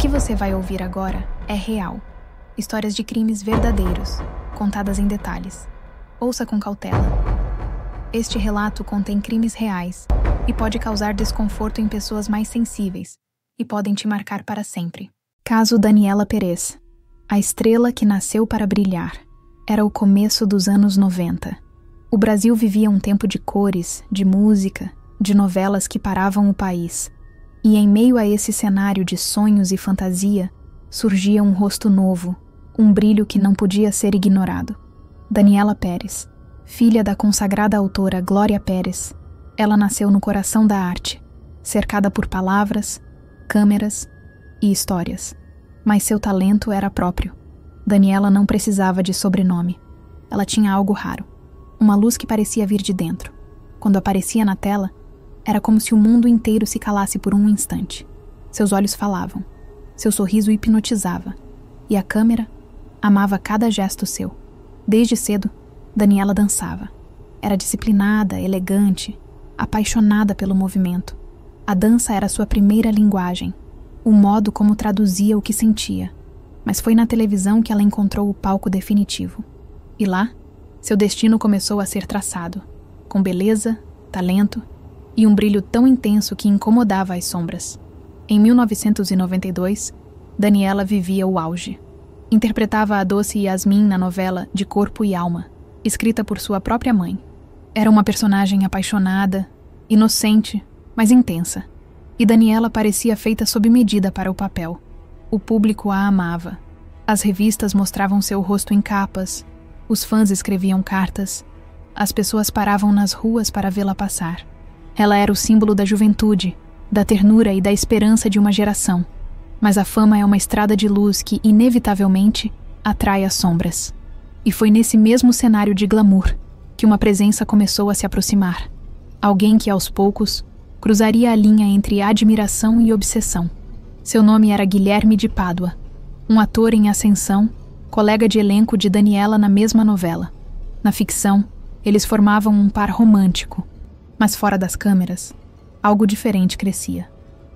que você vai ouvir agora é real. Histórias de crimes verdadeiros, contadas em detalhes. Ouça com cautela. Este relato contém crimes reais e pode causar desconforto em pessoas mais sensíveis e podem te marcar para sempre. Caso Daniela Perez, a estrela que nasceu para brilhar. Era o começo dos anos 90. O Brasil vivia um tempo de cores, de música, de novelas que paravam o país. E em meio a esse cenário de sonhos e fantasia, surgia um rosto novo, um brilho que não podia ser ignorado. Daniela Perez, filha da consagrada autora Glória Pérez, ela nasceu no coração da arte, cercada por palavras, câmeras e histórias. Mas seu talento era próprio. Daniela não precisava de sobrenome. Ela tinha algo raro, uma luz que parecia vir de dentro. Quando aparecia na tela, era como se o mundo inteiro se calasse por um instante. Seus olhos falavam, seu sorriso hipnotizava, e a câmera amava cada gesto seu. Desde cedo, Daniela dançava. Era disciplinada, elegante, apaixonada pelo movimento. A dança era sua primeira linguagem, o modo como traduzia o que sentia. Mas foi na televisão que ela encontrou o palco definitivo. E lá, seu destino começou a ser traçado, com beleza, talento e um brilho tão intenso que incomodava as sombras. Em 1992, Daniela vivia o auge. Interpretava a doce Yasmin na novela De Corpo e Alma, escrita por sua própria mãe. Era uma personagem apaixonada, inocente, mas intensa. E Daniela parecia feita sob medida para o papel. O público a amava. As revistas mostravam seu rosto em capas, os fãs escreviam cartas, as pessoas paravam nas ruas para vê-la passar. Ela era o símbolo da juventude, da ternura e da esperança de uma geração. Mas a fama é uma estrada de luz que, inevitavelmente, atrai as sombras. E foi nesse mesmo cenário de glamour que uma presença começou a se aproximar. Alguém que, aos poucos, cruzaria a linha entre admiração e obsessão. Seu nome era Guilherme de Pádua, um ator em ascensão, colega de elenco de Daniela na mesma novela. Na ficção, eles formavam um par romântico, mas fora das câmeras, algo diferente crescia.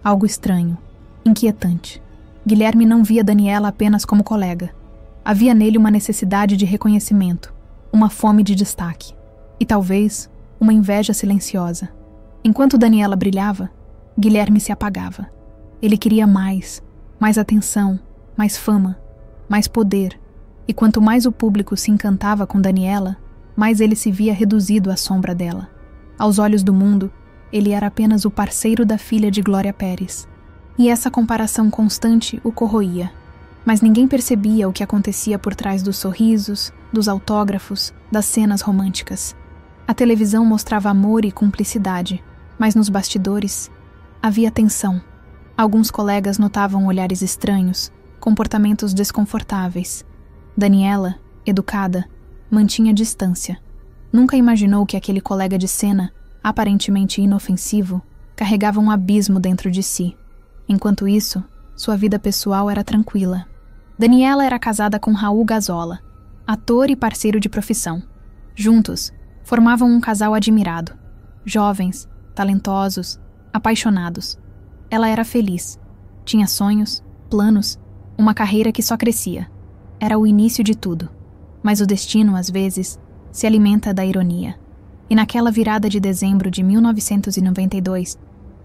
Algo estranho, inquietante. Guilherme não via Daniela apenas como colega. Havia nele uma necessidade de reconhecimento, uma fome de destaque, e talvez uma inveja silenciosa. Enquanto Daniela brilhava, Guilherme se apagava. Ele queria mais atenção, mais fama, mais poder, e quanto mais o público se encantava com Daniela, mais ele se via reduzido à sombra dela. Aos olhos do mundo, ele era apenas o parceiro da filha de Glória Pérez. E essa comparação constante o corroía. Mas ninguém percebia o que acontecia por trás dos sorrisos, dos autógrafos, das cenas românticas. A televisão mostrava amor e cumplicidade, mas nos bastidores havia tensão. Alguns colegas notavam olhares estranhos, comportamentos desconfortáveis. Daniela, educada, mantinha distância. Nunca imaginou que aquele colega de cena, aparentemente inofensivo, carregava um abismo dentro de si. Enquanto isso, sua vida pessoal era tranquila. Daniela era casada com Raul Gazola, ator e parceiro de profissão. Juntos, formavam um casal admirado. Jovens, talentosos, apaixonados. Ela era feliz. Tinha sonhos, planos, uma carreira que só crescia. Era o início de tudo. Mas o destino, às vezes, se alimenta da ironia. E naquela virada de dezembro de 1992,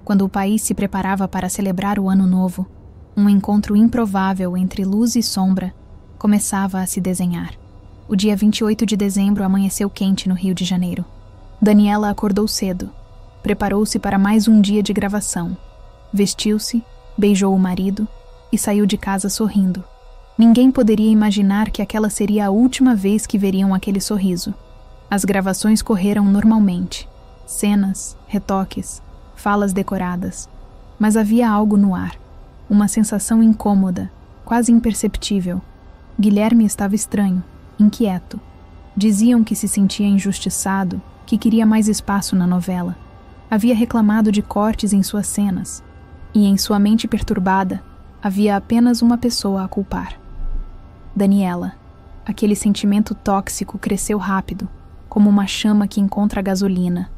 quando o país se preparava para celebrar o Ano Novo, um encontro improvável entre luz e sombra começava a se desenhar. O dia 28 de dezembro amanheceu quente no Rio de Janeiro. Daniela acordou cedo, preparou-se para mais um dia de gravação. Vestiu-se, beijou o marido e saiu de casa sorrindo. Ninguém poderia imaginar que aquela seria a última vez que veriam aquele sorriso. As gravações correram normalmente. Cenas, retoques, falas decoradas. Mas havia algo no ar. Uma sensação incômoda, quase imperceptível. Guilherme estava estranho, inquieto. Diziam que se sentia injustiçado, que queria mais espaço na novela. Havia reclamado de cortes em suas cenas. E em sua mente perturbada, havia apenas uma pessoa a culpar. Daniela. Aquele sentimento tóxico cresceu rápido, como uma chama que encontra gasolina.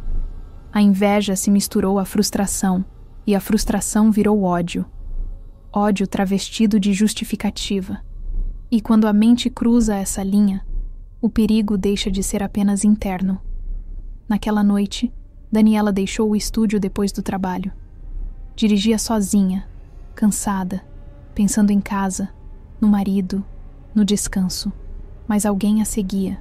A inveja se misturou à frustração, e a frustração virou ódio. ódio travestido de justificativa. E quando a mente cruza essa linha, o perigo deixa de ser apenas interno. Naquela noite, Daniela deixou o estúdio depois do trabalho. Dirigia sozinha, cansada, pensando em casa, no marido, no descanso. Mas alguém a seguia.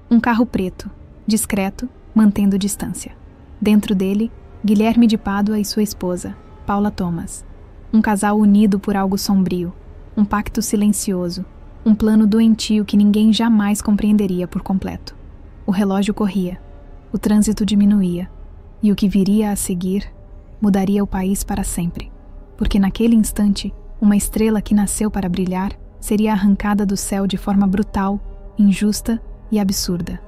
Um carro preto, discreto, mantendo distância. Dentro dele, Guilherme de Pádua e sua esposa, Paula Thomas. Um casal unido por algo sombrio, um pacto silencioso, um plano doentio que ninguém jamais compreenderia por completo. O relógio corria, o trânsito diminuía, e o que viria a seguir mudaria o país para sempre. Porque naquele instante, uma estrela que nasceu para brilhar seria arrancada do céu de forma brutal, injusta e absurda.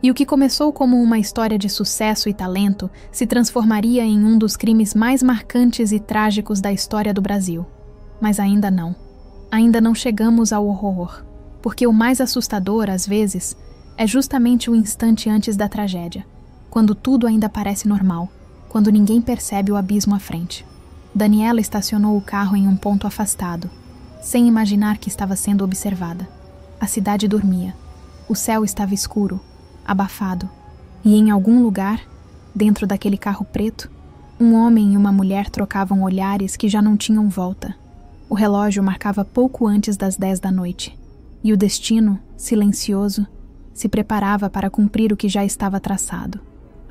E o que começou como uma história de sucesso e talento se transformaria em um dos crimes mais marcantes e trágicos da história do Brasil. Mas ainda não. Ainda não chegamos ao horror, porque o mais assustador, às vezes, é justamente o instante antes da tragédia, quando tudo ainda parece normal, quando ninguém percebe o abismo à frente. Daniela estacionou o carro em um ponto afastado, sem imaginar que estava sendo observada. A cidade dormia. O céu estava escuro, abafado, e em algum lugar, dentro daquele carro preto, um homem e uma mulher trocavam olhares que já não tinham volta. O relógio marcava pouco antes das 10 da noite, e o destino, silencioso, se preparava para cumprir o que já estava traçado.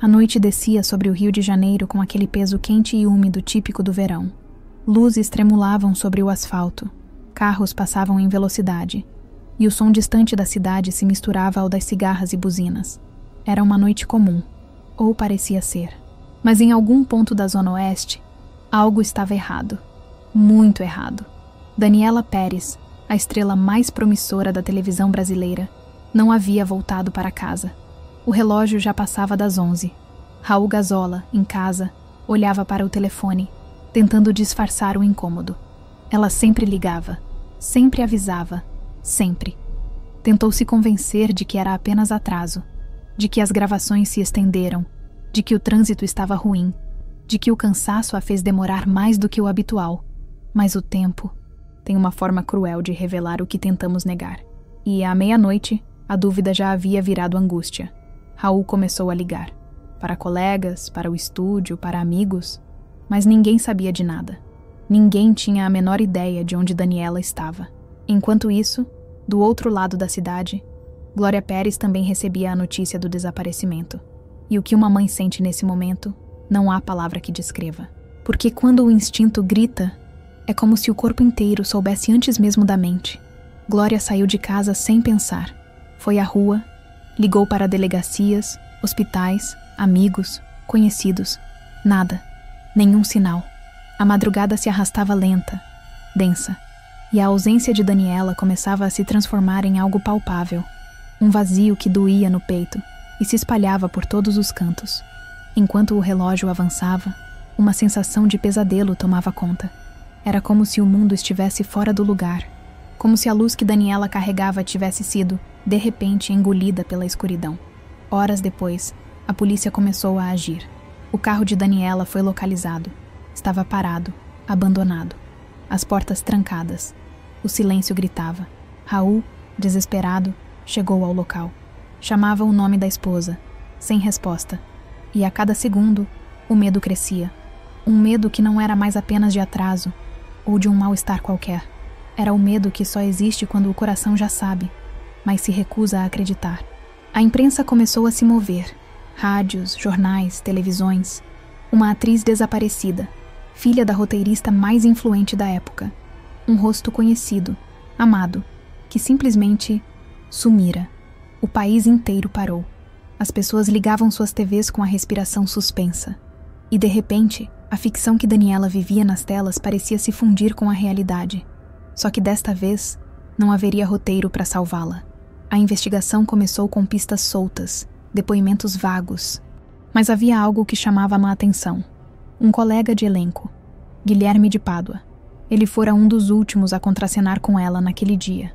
A noite descia sobre o Rio de Janeiro com aquele peso quente e úmido típico do verão. Luzes tremulavam sobre o asfalto, carros passavam em velocidade, e o som distante da cidade se misturava ao das cigarras e buzinas. Era uma noite comum, ou parecia ser. Mas em algum ponto da Zona Oeste, algo estava errado. Muito errado. Daniela Pérez, a estrela mais promissora da televisão brasileira, não havia voltado para casa. O relógio já passava das 11. Raul Gazola, em casa, olhava para o telefone, tentando disfarçar o incômodo. Ela sempre ligava, sempre avisava, sempre. Tentou se convencer de que era apenas atraso, de que as gravações se estenderam, de que o trânsito estava ruim, de que o cansaço a fez demorar mais do que o habitual. Mas o tempo tem uma forma cruel de revelar o que tentamos negar. E à meia-noite, a dúvida já havia virado angústia. Raul começou a ligar. Para colegas, para o estúdio, para amigos. Mas ninguém sabia de nada. Ninguém tinha a menor ideia de onde Daniela estava. Enquanto isso, do outro lado da cidade, Glória Pérez também recebia a notícia do desaparecimento. E o que uma mãe sente nesse momento, não há palavra que descreva. Porque quando o instinto grita, é como se o corpo inteiro soubesse antes mesmo da mente. Glória saiu de casa sem pensar. Foi à rua, ligou para delegacias, hospitais, amigos, conhecidos. Nada. Nenhum sinal. A madrugada se arrastava lenta, densa, e a ausência de Daniela começava a se transformar em algo palpável. Um vazio que doía no peito e se espalhava por todos os cantos. Enquanto o relógio avançava, uma sensação de pesadelo tomava conta. Era como se o mundo estivesse fora do lugar, como se a luz que Daniela carregava tivesse sido, de repente, engolida pela escuridão. Horas depois, a polícia começou a agir. O carro de Daniela foi localizado. Estava parado, abandonado. As portas trancadas. O silêncio gritava. Raul, desesperado, chegou ao local. Chamava o nome da esposa, sem resposta. E a cada segundo, o medo crescia. Um medo que não era mais apenas de atraso, ou de um mal-estar qualquer. Era o medo que só existe quando o coração já sabe, mas se recusa a acreditar. A imprensa começou a se mover. Rádios, jornais, televisões. Uma atriz desaparecida, filha da roteirista mais influente da época. Um rosto conhecido, amado, que simplesmente sumira. O país inteiro parou. As pessoas ligavam suas TVs com a respiração suspensa. E, de repente, a ficção que Daniela vivia nas telas parecia se fundir com a realidade. Só que desta vez, não haveria roteiro para salvá-la. A investigação começou com pistas soltas, depoimentos vagos. Mas havia algo que chamava a atenção. Um colega de elenco, Guilherme de Pádua. Ele fora um dos últimos a contracenar com ela naquele dia.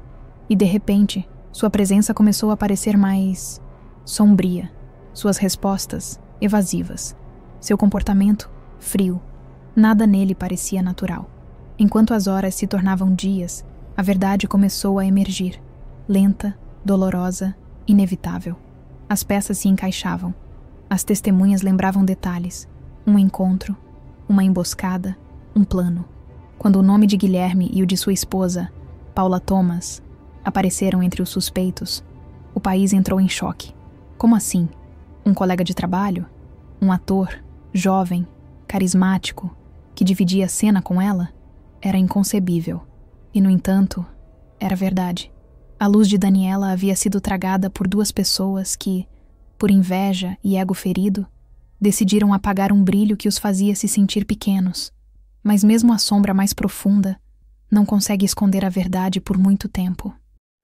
E, de repente, sua presença começou a parecer mais sombria. Suas respostas, evasivas. Seu comportamento, frio. Nada nele parecia natural. Enquanto as horas se tornavam dias, a verdade começou a emergir, lenta, dolorosa, inevitável. As peças se encaixavam. As testemunhas lembravam detalhes. Um encontro, uma emboscada, um plano. Quando o nome de Guilherme e o de sua esposa, Paula Thomas, apareceram entre os suspeitos, o país entrou em choque. Como assim? Um colega de trabalho? Um ator, jovem, carismático, que dividia a cena com ela? Era inconcebível. E, no entanto, era verdade. A luz de Daniela havia sido tragada por duas pessoas que, por inveja e ego ferido, decidiram apagar um brilho que os fazia se sentir pequenos. Mas mesmo a sombra mais profunda não consegue esconder a verdade por muito tempo.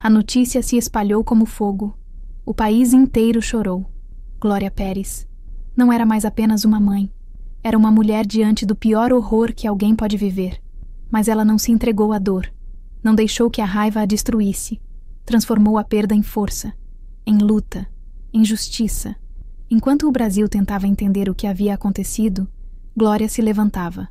A notícia se espalhou como fogo. O país inteiro chorou. Glória Pérez não era mais apenas uma mãe. Era uma mulher diante do pior horror que alguém pode viver. Mas ela não se entregou à dor. Não deixou que a raiva a destruísse. Transformou a perda em força, em luta, em justiça. Enquanto o Brasil tentava entender o que havia acontecido, Glória se levantava.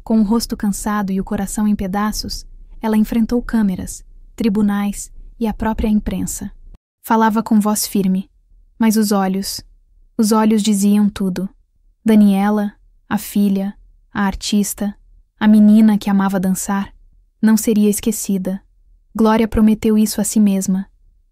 Com o rosto cansado e o coração em pedaços, ela enfrentou câmeras, tribunais e a própria imprensa. Falava com voz firme, mas os olhos diziam tudo. Daniela, a filha, a artista, a menina que amava dançar, não seria esquecida. Glória prometeu isso a si mesma,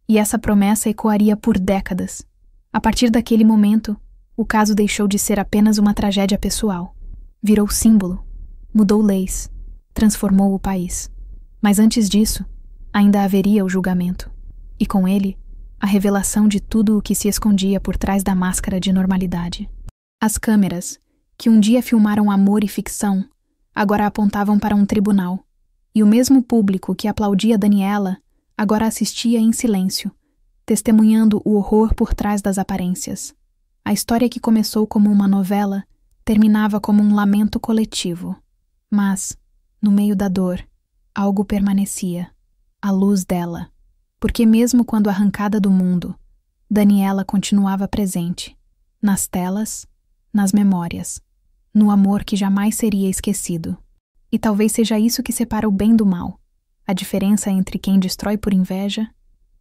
e essa promessa ecoaria por décadas. A partir daquele momento, o caso deixou de ser apenas uma tragédia pessoal. Virou símbolo, mudou leis, transformou o país. Mas antes disso, ainda haveria o julgamento, e com ele, a revelação de tudo o que se escondia por trás da máscara de normalidade. As câmeras, que um dia filmaram amor e ficção, agora apontavam para um tribunal, e o mesmo público que aplaudia Daniela agora assistia em silêncio, testemunhando o horror por trás das aparências. A história que começou como uma novela terminava como um lamento coletivo. Mas, no meio da dor, algo permanecia, a luz dela. Porque mesmo quando arrancada do mundo, Daniela continuava presente, nas telas, nas memórias, no amor que jamais seria esquecido. E talvez seja isso que separa o bem do mal, a diferença entre quem destrói por inveja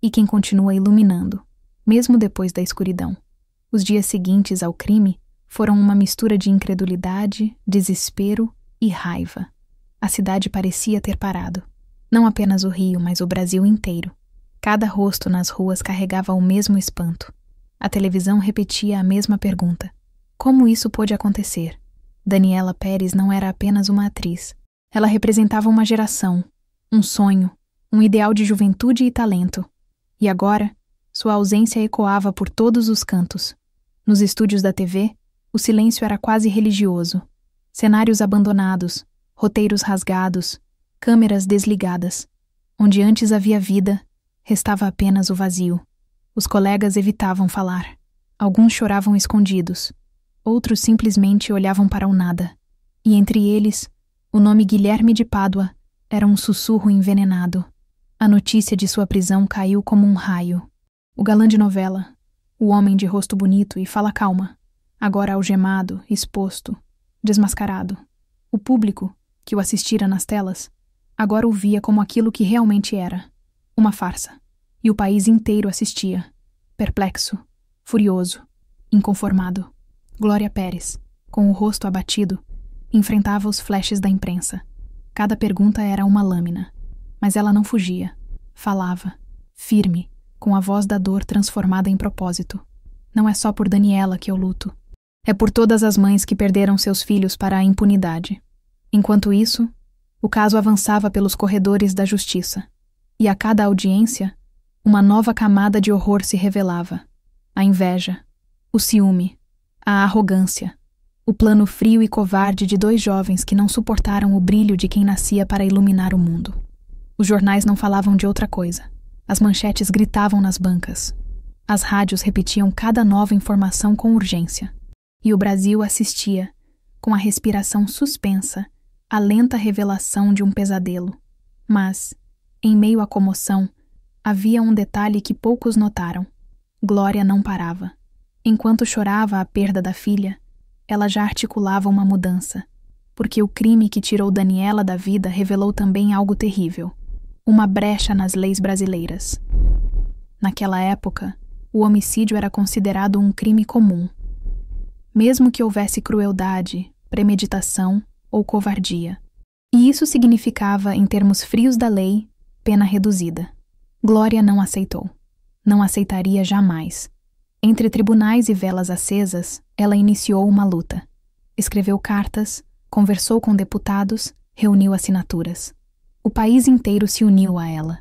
e quem continua iluminando, mesmo depois da escuridão. Os dias seguintes ao crime foram uma mistura de incredulidade, desespero e raiva. A cidade parecia ter parado. Não apenas o Rio, mas o Brasil inteiro. Cada rosto nas ruas carregava o mesmo espanto. A televisão repetia a mesma pergunta. Como isso pôde acontecer? Daniela Pérez não era apenas uma atriz. Ela representava uma geração, um sonho, um ideal de juventude e talento. E agora, sua ausência ecoava por todos os cantos. Nos estúdios da TV, o silêncio era quase religioso. Cenários abandonados, roteiros rasgados, câmeras desligadas. Onde antes havia vida, restava apenas o vazio. Os colegas evitavam falar. Alguns choravam escondidos. Outros simplesmente olhavam para o nada. E entre eles, o nome Guilherme de Pádua era um sussurro envenenado. A notícia de sua prisão caiu como um raio. O galã de novela, o homem de rosto bonito e fala calma, agora algemado, exposto, desmascarado. O público, que o assistira nas telas, agora o via como aquilo que realmente era, uma farsa. E o país inteiro assistia, perplexo, furioso, inconformado. Glória Pérez, com o rosto abatido, enfrentava os flashes da imprensa. Cada pergunta era uma lâmina, mas ela não fugia. Falava, firme, com a voz da dor transformada em propósito. Não é só por Daniela que eu luto. É por todas as mães que perderam seus filhos para a impunidade. Enquanto isso, o caso avançava pelos corredores da justiça. E a cada audiência, uma nova camada de horror se revelava. A inveja, o ciúme, a arrogância, o plano frio e covarde de dois jovens que não suportaram o brilho de quem nascia para iluminar o mundo. Os jornais não falavam de outra coisa. As manchetes gritavam nas bancas. As rádios repetiam cada nova informação com urgência. E o Brasil assistia, com a respiração suspensa, à lenta revelação de um pesadelo. Mas, em meio à comoção, havia um detalhe que poucos notaram. Glória não parava. Enquanto chorava a perda da filha, ela já articulava uma mudança. porque o crime que tirou Daniela da vida revelou também algo terrível: uma brecha nas leis brasileiras. Naquela época, o homicídio era considerado um crime comum, mesmo que houvesse crueldade, premeditação ou covardia. E isso significava, em termos frios da lei, pena reduzida. Glória não aceitou. Não aceitaria jamais. Entre tribunais e velas acesas, ela iniciou uma luta. Escreveu cartas, conversou com deputados, reuniu assinaturas. O país inteiro se uniu a ela.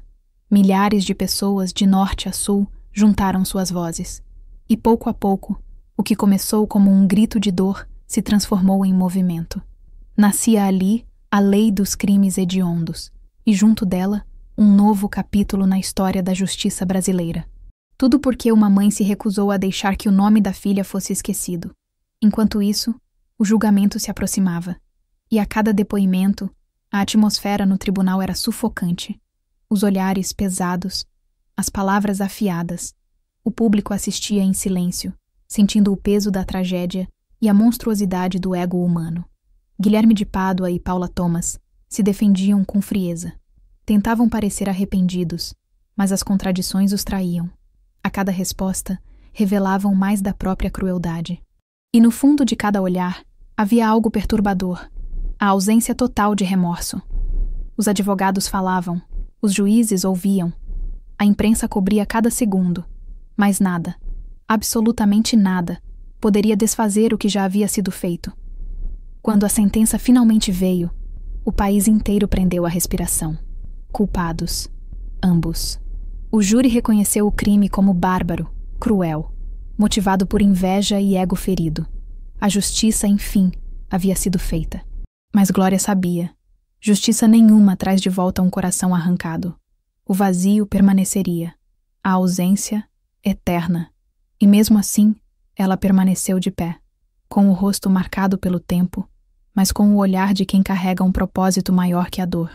Milhares de pessoas de norte a sul juntaram suas vozes. E pouco a pouco, o que começou como um grito de dor se transformou em movimento. Nascia ali a lei dos crimes hediondos, e junto dela, um novo capítulo na história da justiça brasileira. Tudo porque uma mãe se recusou a deixar que o nome da filha fosse esquecido. Enquanto isso, o julgamento se aproximava, e a cada depoimento, a atmosfera no tribunal era sufocante. Os olhares pesados, as palavras afiadas. O público assistia em silêncio, sentindo o peso da tragédia e a monstruosidade do ego humano. Guilherme de Pádua e Paula Thomas se defendiam com frieza. Tentavam parecer arrependidos, mas as contradições os traíam. A cada resposta, revelavam mais da própria crueldade. E no fundo de cada olhar, havia algo perturbador: a ausência total de remorso. Os advogados falavam, os juízes ouviam, a imprensa cobria cada segundo, mas nada, absolutamente nada, poderia desfazer o que já havia sido feito. Quando a sentença finalmente veio, o país inteiro prendeu a respiração. Culpados, ambos. O júri reconheceu o crime como bárbaro, cruel, motivado por inveja e ego ferido. A justiça, enfim, havia sido feita. Mas Glória sabia. Justiça nenhuma traz de volta um coração arrancado. O vazio permaneceria. A ausência, eterna. E mesmo assim, ela permaneceu de pé, com o rosto marcado pelo tempo, mas com o olhar de quem carrega um propósito maior que a dor.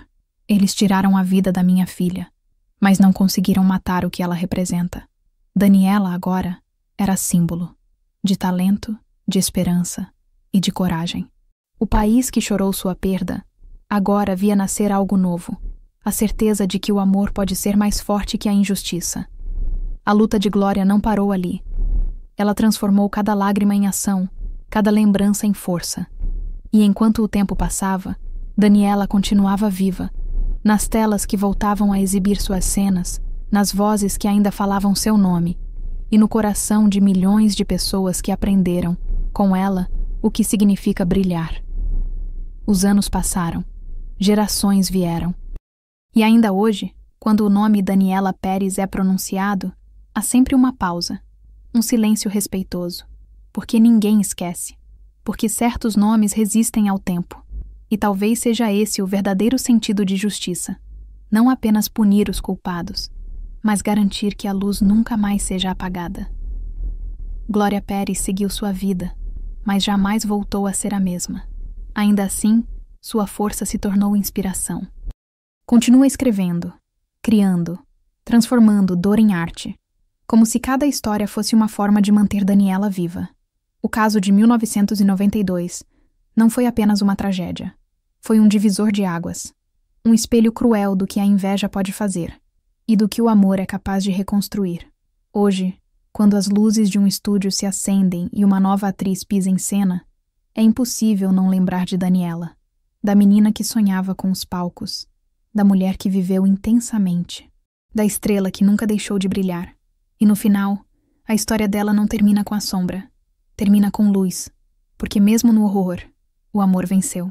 Eles tiraram a vida da minha filha, mas não conseguiram matar o que ela representa. Daniela, agora, era símbolo de talento, de esperança e de coragem. O país que chorou sua perda, agora via nascer algo novo, a certeza de que o amor pode ser mais forte que a injustiça. A luta de Glória não parou ali. Ela transformou cada lágrima em ação, cada lembrança em força. E enquanto o tempo passava, Daniela continuava viva, nas telas que voltavam a exibir suas cenas, nas vozes que ainda falavam seu nome, e no coração de milhões de pessoas que aprenderam, com ela, o que significa brilhar. Os anos passaram, gerações vieram. E ainda hoje, quando o nome Daniela Pérez é pronunciado, há sempre uma pausa, um silêncio respeitoso, porque ninguém esquece, porque certos nomes resistem ao tempo. E talvez seja esse o verdadeiro sentido de justiça. Não apenas punir os culpados, mas garantir que a luz nunca mais seja apagada. Glória Pérez seguiu sua vida, mas jamais voltou a ser a mesma. Ainda assim, sua força se tornou inspiração. Continua escrevendo, criando, transformando dor em arte, como se cada história fosse uma forma de manter Daniela viva. O caso de 1992 não foi apenas uma tragédia. Foi um divisor de águas, um espelho cruel do que a inveja pode fazer e do que o amor é capaz de reconstruir. Hoje, quando as luzes de um estúdio se acendem e uma nova atriz pisa em cena, é impossível não lembrar de Daniela, da menina que sonhava com os palcos, da mulher que viveu intensamente, da estrela que nunca deixou de brilhar. E no final, a história dela não termina com a sombra, termina com luz, porque mesmo no horror, o amor venceu.